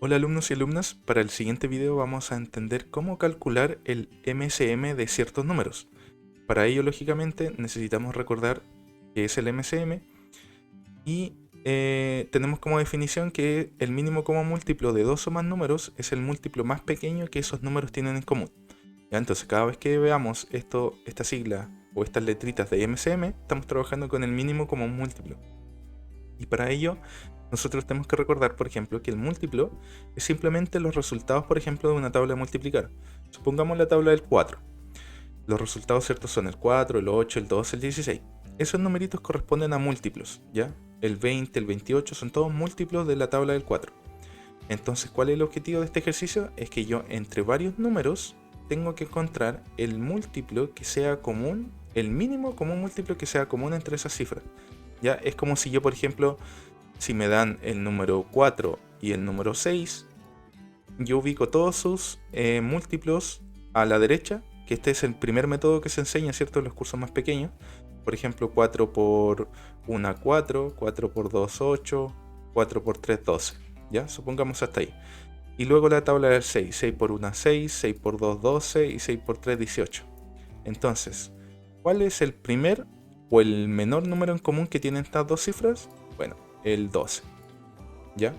Hola alumnos y alumnas, para el siguiente video vamos a entender cómo calcular el MSM de ciertos números. Para ello, lógicamente, necesitamos recordar qué es el MSM y tenemos como definición que el mínimo común múltiplo de dos o más números es el múltiplo más pequeño que esos números tienen en común. ¿Ya? Entonces, cada vez que veamos esta sigla o estas letritas de MSM, estamos trabajando con el mínimo común múltiplo. Y para ello, nosotros tenemos que recordar, por ejemplo, que el múltiplo es simplemente los resultados, por ejemplo, de una tabla de multiplicar. Supongamos la tabla del 4. Los resultados ciertos son el 4, el 8, el 12, el 16. Esos numeritos corresponden a múltiplos, ¿ya? El 20, el 28 son todos múltiplos de la tabla del 4. Entonces, ¿cuál es el objetivo de este ejercicio? Es que yo entre varios números tengo que encontrar el múltiplo que sea común, el mínimo común múltiplo que sea común entre esas cifras. ¿Ya? Es como si yo, por ejemplo, si me dan el número 4 y el número 6, yo ubico todos sus múltiplos a la derecha, que este es el primer método que se enseña, ¿cierto?, en los cursos más pequeños. Por ejemplo, 4 por 1, 4, 4 por 2, 8, 4 por 3, 12. ¿Ya? Supongamos hasta ahí. Y luego la tabla del 6. 6 por 1, 6, 6 por 2, 12 y 6 por 3, 18. Entonces, ¿cuál es el primer o el menor número en común que tienen estas dos cifras? Bueno, el 12. ¿Ya?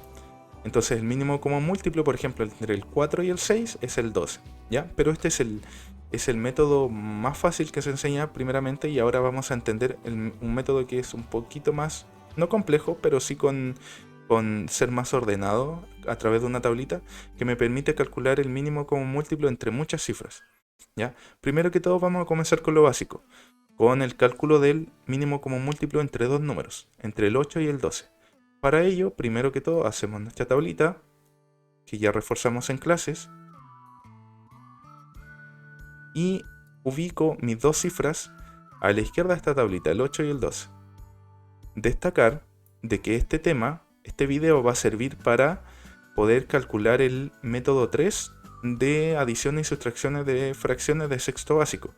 Entonces el mínimo común múltiplo, por ejemplo, entre el 4 y el 6 es el 12. ¿Ya? Pero este es el método más fácil que se enseña primeramente, y ahora vamos a entender un método que es un poquito más, no complejo, pero sí con ser más ordenado a través de una tablita que me permite calcular el mínimo común múltiplo entre muchas cifras. ¿Ya? Primero que todo vamos a comenzar con lo básico, con el cálculo del mínimo común múltiplo entre dos números, entre el 8 y el 12. Para ello, primero que todo, hacemos nuestra tablita, que ya reforzamos en clases, y ubico mis dos cifras a la izquierda de esta tablita, el 8 y el 12. Destacar de que este video va a servir para poder calcular el método 3 de adición y sustracciones de fracciones de sexto básico.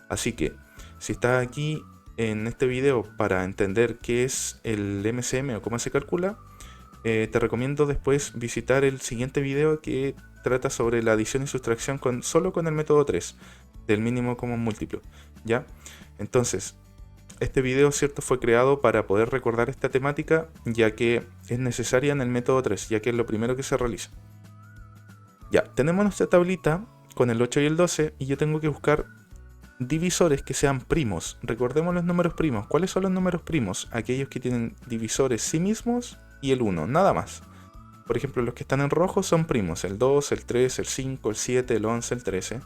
Así que, si estás aquí en este video para entender qué es el MCM o cómo se calcula, te recomiendo después visitar el siguiente video que trata sobre la adición y sustracción solo con el método 3 del mínimo común múltiplo. ¿Ya? Entonces, este video, cierto, fue creado para poder recordar esta temática, ya que es necesaria en el método 3, ya que es lo primero que se realiza. Ya, tenemos nuestra tablita con el 8 y el 12, y yo tengo que buscar divisores que sean primos. Recordemos los números primos. ¿Cuáles son los números primos? Aquellos que tienen divisores sí mismos y el 1, nada más. Por ejemplo, los que están en rojo son primos: el 2, el 3, el 5, el 7, el 11, el 13.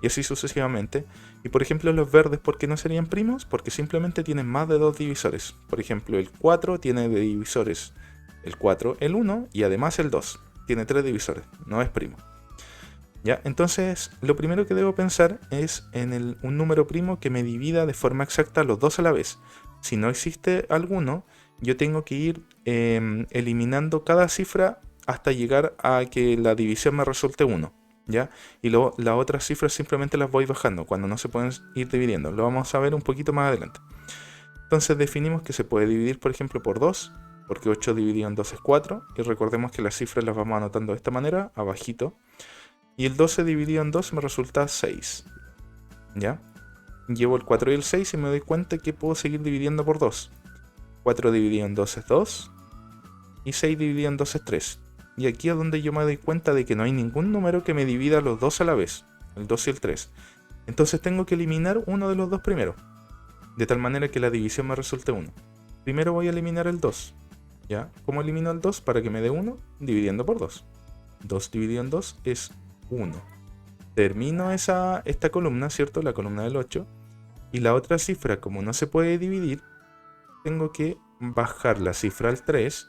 Y así sucesivamente. Y por ejemplo, los verdes, ¿por qué no serían primos? Porque simplemente tienen más de dos divisores. Por ejemplo, el 4 tiene de divisores el 4, el 1 y además el 2. Tiene tres divisores, no es primo. ¿Ya? Entonces, lo primero que debo pensar es en un número primo que me divida de forma exacta los dos a la vez. Si no existe alguno, yo tengo que ir eliminando cada cifra hasta llegar a que la división me resulte 1. ¿Ya? Y luego las otras cifras simplemente las voy bajando cuando no se pueden ir dividiendo. Lo vamos a ver un poquito más adelante. Entonces definimos que se puede dividir, por ejemplo, por 2, porque 8 dividido en 2 es 4. Y recordemos que las cifras las vamos anotando de esta manera, abajito. Y el 12 dividido en 2 me resulta 6. ¿Ya? Llevo el 4 y el 6 y me doy cuenta que puedo seguir dividiendo por 2. 4 dividido en 2 es 2. Y 6 dividido en 2 es 3. Y aquí es donde yo me doy cuenta de que no hay ningún número que me divida los dos a la vez. El 2 y el 3. Entonces tengo que eliminar uno de los dos primero. De tal manera que la división me resulte 1. Primero voy a eliminar el 2. ¿Ya? ¿Cómo elimino el 2? Para que me dé 1, dividiendo por 2. 2 dividido en 2 es 1. Termino esta columna, ¿cierto? La columna del 8. Y la otra cifra, como no se puede dividir, tengo que bajar la cifra al 3.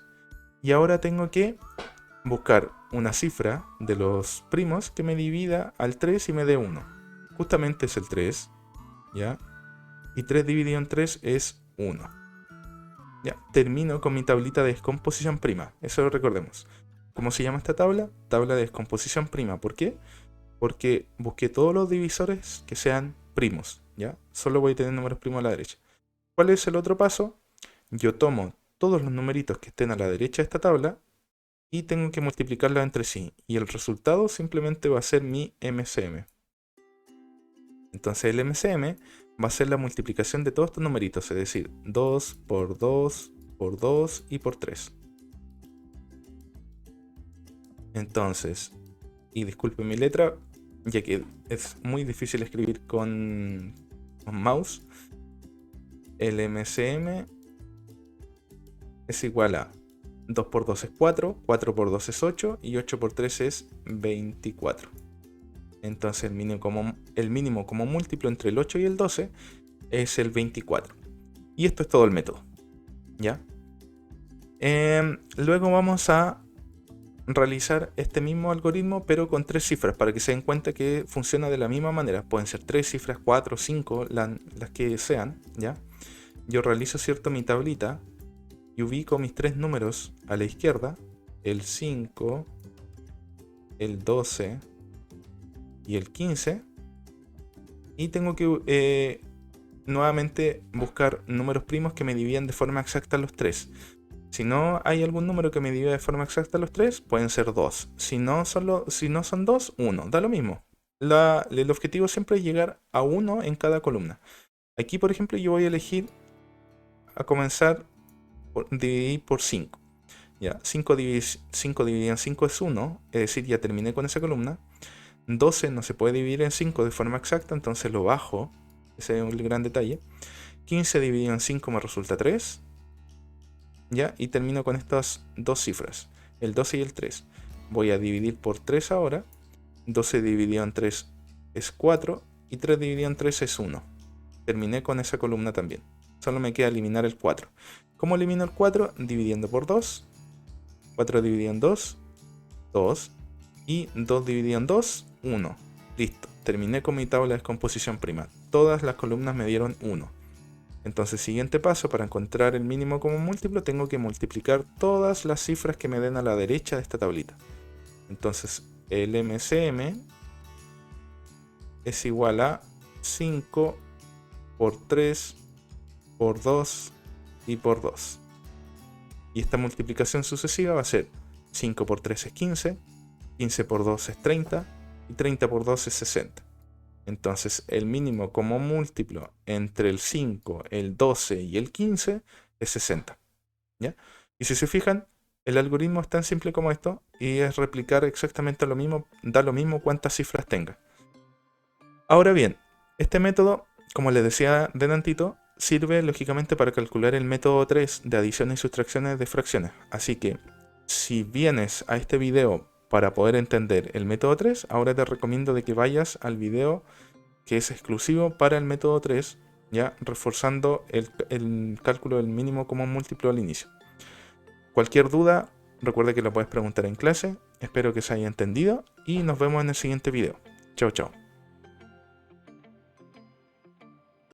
Y ahora tengo que buscar una cifra de los primos que me divida al 3 y me dé 1. Justamente es el 3. ¿Ya? Y 3 dividido en 3 es 1. Ya, termino con mi tablita de descomposición prima. Eso lo recordemos. ¿Cómo se llama esta tabla? Tabla de descomposición prima. ¿Por qué? Porque busqué todos los divisores que sean primos, ¿ya? Solo voy a tener números primos a la derecha. ¿Cuál es el otro paso? Yo tomo todos los numeritos que estén a la derecha de esta tabla y tengo que multiplicarlas entre sí. Y el resultado simplemente va a ser mi MCM. Entonces el MCM va a ser la multiplicación de todos estos numeritos, es decir, 2 por 2 por 2 y por 3. Entonces, y disculpen mi letra, ya que es muy difícil escribir con mouse, el MCM es igual a 2 por 2 es 4, 4 por 2 es 8 y 8 por 3 es 24. Entonces el mínimo como múltiplo entre el 8 y el 12 es el 24. Y esto es todo el método, ¿ya? Luego vamos a realizar este mismo algoritmo pero con 3 cifras para que se den cuenta que funciona de la misma manera. Pueden ser 3 cifras, 4, 5, las que sean, ¿ya? Yo realizo, ¿cierto?, mi tablita y ubico mis 3 números a la izquierda, el 5, el 12 y el 15, y tengo que nuevamente buscar números primos que me dividan de forma exacta los 3. Si no hay algún número que me divida de forma exacta los 3, pueden ser 2. Si no son 2, 1. Da lo mismo. El objetivo siempre es llegar a 1 en cada columna. Aquí, por ejemplo, yo voy a elegir a comenzar dividir por 5. Ya, 5 dividido en 5 es 1, es decir, ya terminé con esa columna. 12 no se puede dividir en 5 de forma exacta, entonces lo bajo. Ese es el gran detalle. 15 dividido en 5 me resulta 3. ¿Ya? Y termino con estas dos cifras, el 12 y el 3. Voy a dividir por 3 ahora. 12 dividido en 3 es 4 y 3 dividido en 3 es 1. Terminé con esa columna también. Solo me queda eliminar el 4. ¿Cómo elimino el 4? Dividiendo por 2. 4 dividido en 2, 2. Y 2 dividido en 2, 1. Listo. Terminé con mi tabla de descomposición prima. Todas las columnas me dieron 1. Entonces, siguiente paso, para encontrar el mínimo común múltiplo, tengo que multiplicar todas las cifras que me den a la derecha de esta tablita. Entonces, el MCM es igual a 5 por 3 por 2 y por 2. Y esta multiplicación sucesiva va a ser 5 por 3 es 15, 15 por 2 es 30 y 30 por 2 es 60. Entonces el mínimo como múltiplo entre el 5, el 12 y el 15 es 60. ¿Ya? Y si se fijan, el algoritmo es tan simple como esto y es replicar exactamente lo mismo, da lo mismo cuántas cifras tenga. Ahora bien, este método, como les decía delantito, sirve lógicamente para calcular el método 3 de adiciones y sustracciones de fracciones. Así que si vienes a este video para poder entender el método 3, ahora te recomiendo de que vayas al video que es exclusivo para el método 3, ya reforzando el cálculo del mínimo común múltiplo al inicio. Cualquier duda, recuerda que lo puedes preguntar en clase. Espero que se haya entendido y nos vemos en el siguiente video. Chao, chao.